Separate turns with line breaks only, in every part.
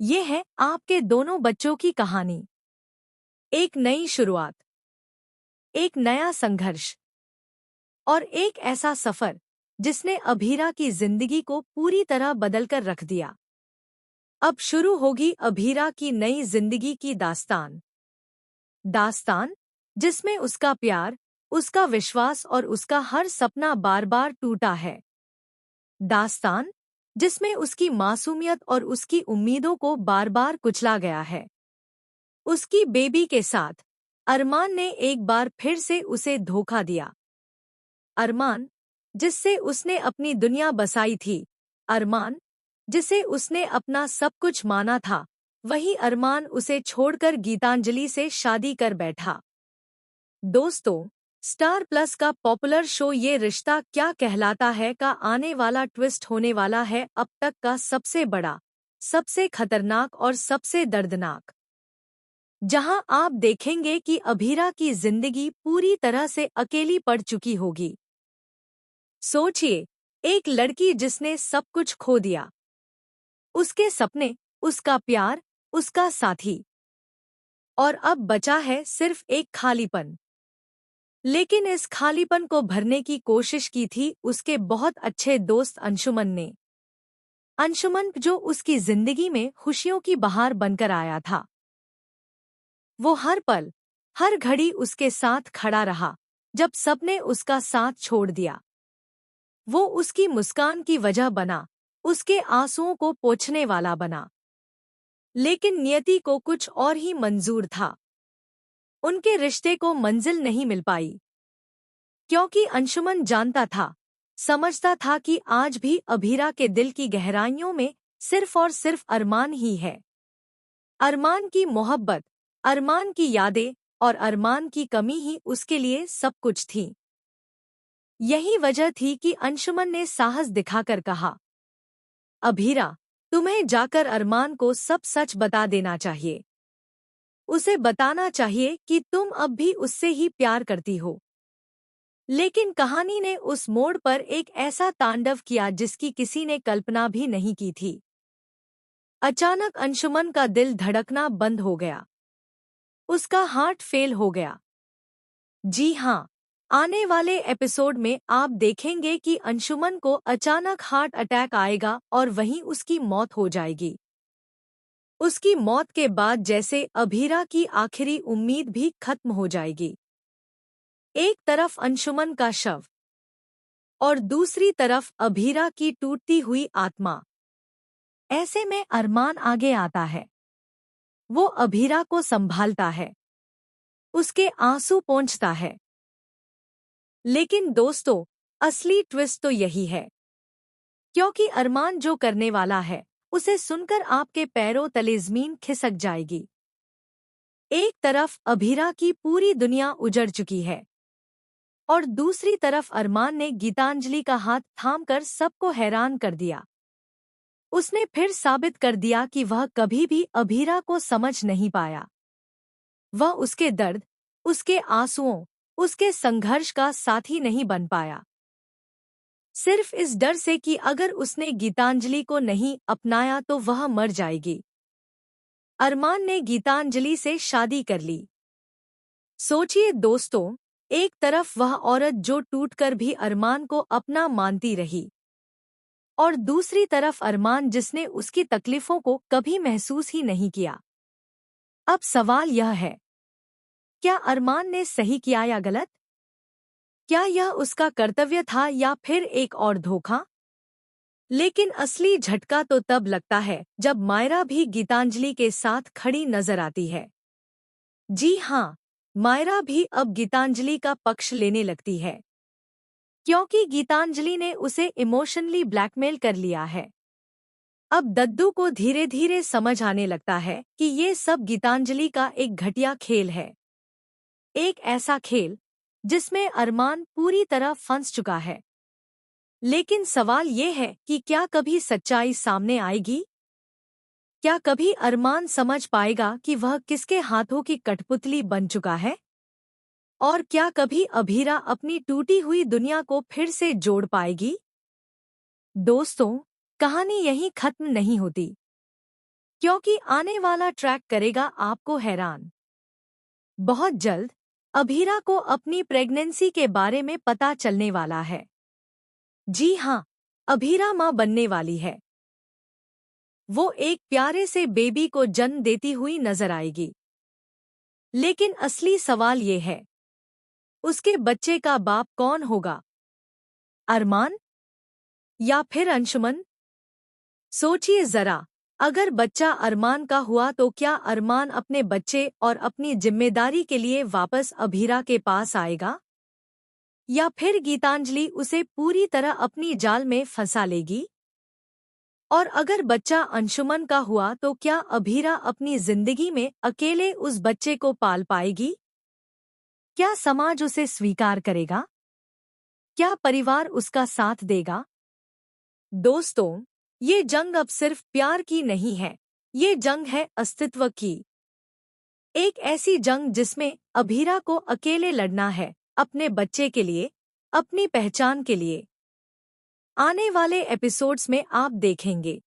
ये है आपके दोनों बच्चों की कहानी। एक नई शुरुआत, एक नया संघर्ष और एक ऐसा सफर जिसने अभीरा की जिंदगी को पूरी तरह बदलकर रख दिया। अब शुरू होगी अभीरा की नई जिंदगी की दास्तान। दास्तान जिसमें उसका प्यार, उसका विश्वास और उसका हर सपना बार बार टूटा है। दास्तान जिसमें उसकी मासूमियत और उसकी उम्मीदों को बार बार कुचला गया है। उसकी बेबी के साथ अरमान ने एक बार फिर से उसे धोखा दिया। अरमान जिससे उसने अपनी दुनिया बसाई थी, अरमान जिसे उसने अपना सब कुछ माना था, वही अरमान उसे छोड़कर गीतांजलि से शादी कर बैठा। दोस्तों, स्टार प्लस का पॉपुलर शो ये रिश्ता क्या कहलाता है का आने वाला ट्विस्ट होने वाला है अब तक का सबसे बड़ा, सबसे खतरनाक और सबसे दर्दनाक। जहां आप देखेंगे कि अभीरा की जिंदगी पूरी तरह से अकेली पड़ चुकी होगी। सोचिए, एक लड़की जिसने सब कुछ खो दिया, उसके सपने, उसका प्यार, उसका साथी, और अब बचा है सिर्फ एक खालीपन। लेकिन इस खालीपन को भरने की कोशिश की थी उसके बहुत अच्छे दोस्त अंशुमन ने। अंशुमन जो उसकी जिंदगी में खुशियों की बहार बनकर आया था। वो हर पल, हर घड़ी उसके साथ खड़ा रहा जब सबने उसका साथ छोड़ दिया। वो उसकी मुस्कान की वजह बना, उसके आंसुओं को पोंछने वाला बना। लेकिन नियति को कुछ और ही मंजूर था। उनके रिश्ते को मंजिल नहीं मिल पाई, क्योंकि अंशुमन जानता था, समझता था कि आज भी अभीरा के दिल की गहराइयों में सिर्फ और सिर्फ अरमान ही है। अरमान की मोहब्बत, अरमान की यादें और अरमान की कमी ही उसके लिए सब कुछ थी। यही वजह थी कि अंशुमन ने साहस दिखाकर कहा, अभीरा, तुम्हें जाकर अरमान को सब सच बता देना चाहिए। उसे बताना चाहिए कि तुम अब भी उससे ही प्यार करती हो। लेकिन कहानी ने उस मोड़ पर एक ऐसा तांडव किया जिसकी किसी ने कल्पना भी नहीं की थी। अचानक अंशुमन का दिल धड़कना बंद हो गया। उसका हार्ट फेल हो गया। जी हाँ, आने वाले एपिसोड में आप देखेंगे कि अंशुमन को अचानक हार्ट अटैक आएगा और वहीं उसकी मौत हो जाएगी। उसकी मौत के बाद जैसे अभीरा की आखिरी उम्मीद भी खत्म हो जाएगी। एक तरफ अंशुमन का शव और दूसरी तरफ अभीरा की टूटती हुई आत्मा। ऐसे में अरमान आगे आता है। वो अभीरा को संभालता है, उसके आंसू पोंछता है। लेकिन दोस्तों, असली ट्विस्ट तो यही है, क्योंकि अरमान जो करने वाला है, उसे सुनकर आपके पैरों तले ज़मीन खिसक जाएगी। एक तरफ अभीरा की पूरी दुनिया उजड़ चुकी है और दूसरी तरफ अरमान ने गीतांजलि का हाथ थामकर सबको हैरान कर दिया। उसने फिर साबित कर दिया कि वह कभी भी अभीरा को समझ नहीं पाया। वह उसके दर्द, उसके आंसुओं, उसके संघर्ष का साथी नहीं बन पाया। सिर्फ इस डर से कि अगर उसने गीतांजलि को नहीं अपनाया तो वह मर जाएगी। अरमान ने गीतांजलि से शादी कर ली। सोचिए दोस्तों, एक तरफ वह औरत जो टूटकर भी अरमान को अपना मानती रही, और दूसरी तरफ अरमान जिसने उसकी तकलीफों को कभी महसूस ही नहीं किया। अब सवाल यह है, क्या अरमान ने सही किया या गलत? क्या यह उसका कर्तव्य था या फिर एक और धोखा? लेकिन असली झटका तो तब लगता है जब मायरा भी गीतांजलि के साथ खड़ी नजर आती है। जी हाँ, मायरा भी अब गीतांजलि का पक्ष लेने लगती है, क्योंकि गीतांजलि ने उसे इमोशनली ब्लैकमेल कर लिया है। अब दद्दू को धीरे धीरे समझ आने लगता है कि ये सब गीतांजलि का एक घटिया खेल है। एक ऐसा खेल जिसमें अरमान पूरी तरह फंस चुका है। लेकिन सवाल ये है कि क्या कभी सच्चाई सामने आएगी? क्या कभी अरमान समझ पाएगा कि वह किसके हाथों की कठपुतली बन चुका है? और क्या कभी अभीरा अपनी टूटी हुई दुनिया को फिर से जोड़ पाएगी? दोस्तों, कहानी यहीं खत्म नहीं होती। क्योंकि आने वाला ट्रैक करेगा आपको हैरान। बहुत जल्द अभीरा को अपनी प्रेगनेंसी के बारे में पता चलने वाला है। जी हाँ, अभीरा माँ बनने वाली है। वो एक प्यारे से बेबी को जन्म देती हुई नजर आएगी। लेकिन असली सवाल ये है, उसके बच्चे का बाप कौन होगा? अरमान या फिर अंशुमन? सोचिए जरा, अगर बच्चा अरमान का हुआ तो क्या अरमान अपने बच्चे और अपनी जिम्मेदारी के लिए वापस अभीरा के पास आएगा? या फिर गीतांजलि उसे पूरी तरह अपनी जाल में फंसा लेगी? और अगर बच्चा अंशुमन का हुआ तो क्या अभीरा अपनी जिंदगी में अकेले उस बच्चे को पाल पाएगी? क्या समाज उसे स्वीकार करेगा? क्या परिवार उसका साथ देगा? दोस्तों, ये जंग अब सिर्फ प्यार की नहीं है, ये जंग है अस्तित्व की। एक ऐसी जंग जिसमें अभीरा को अकेले लड़ना है, अपने बच्चे के लिए, अपनी पहचान के लिए। आने वाले एपिसोड्स में आप देखेंगे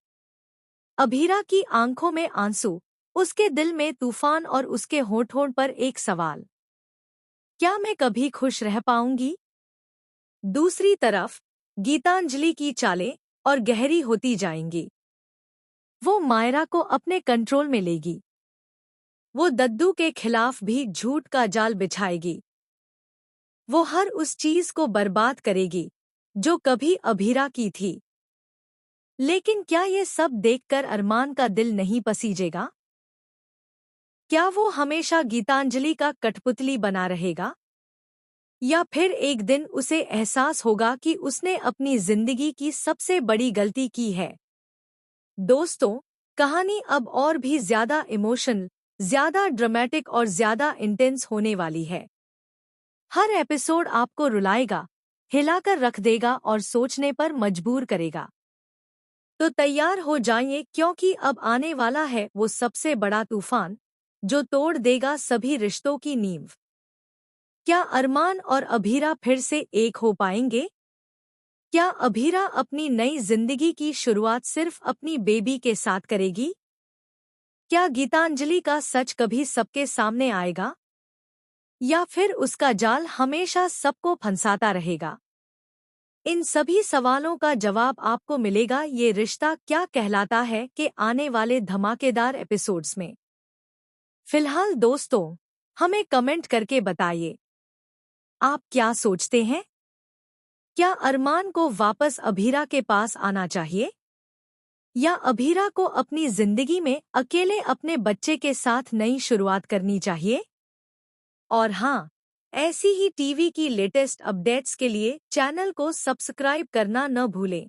अभीरा की आंखों में आंसू, उसके दिल में तूफान और उसके होंठ-होंठ पर एक सवाल, क्या मैं कभी खुश रह पाऊंगी? दूसरी तरफ गीतांजलि की चालें और गहरी होती जाएंगी। वो मायरा को अपने कंट्रोल में लेगी। वो दद्दू के खिलाफ भी झूठ का जाल बिछाएगी। वो हर उस चीज को बर्बाद करेगी जो कभी अभीरा की थी। लेकिन क्या ये सब देखकर अरमान का दिल नहीं पसीजेगा? क्या वो हमेशा गीतांजलि का कठपुतली बना रहेगा? या फिर एक दिन उसे एहसास होगा कि उसने अपनी जिंदगी की सबसे बड़ी गलती की है? दोस्तों, कहानी अब और भी ज्यादा इमोशनल, ज्यादा ड्रामेटिक और ज्यादा इंटेंस होने वाली है। हर एपिसोड आपको रुलाएगा, हिलाकर रख देगा और सोचने पर मजबूर करेगा। तो तैयार हो जाइए, क्योंकि अब आने वाला है वो सबसे बड़ा तूफान जो तोड़ देगा सभी रिश्तों की नींव। क्या अरमान और अभीरा फिर से एक हो पाएंगे? क्या अभीरा अपनी नई जिंदगी की शुरुआत सिर्फ अपनी बेबी के साथ करेगी? क्या गीतांजलि का सच कभी सबके सामने आएगा? या फिर उसका जाल हमेशा सबको फंसाता रहेगा? इन सभी सवालों का जवाब आपको मिलेगा ये रिश्ता क्या कहलाता है के आने वाले धमाकेदार एपिसोड्स में। फिलहाल दोस्तों, हमें कमेंट करके बताइए, आप क्या सोचते हैं? क्या अरमान को वापस अभीरा के पास आना चाहिए? या अभीरा को अपनी जिंदगी में अकेले अपने बच्चे के साथ नई शुरुआत करनी चाहिए? और हाँ, ऐसी ही टीवी की लेटेस्ट अपडेट्स के लिए चैनल को सब्सक्राइब करना न भूलें।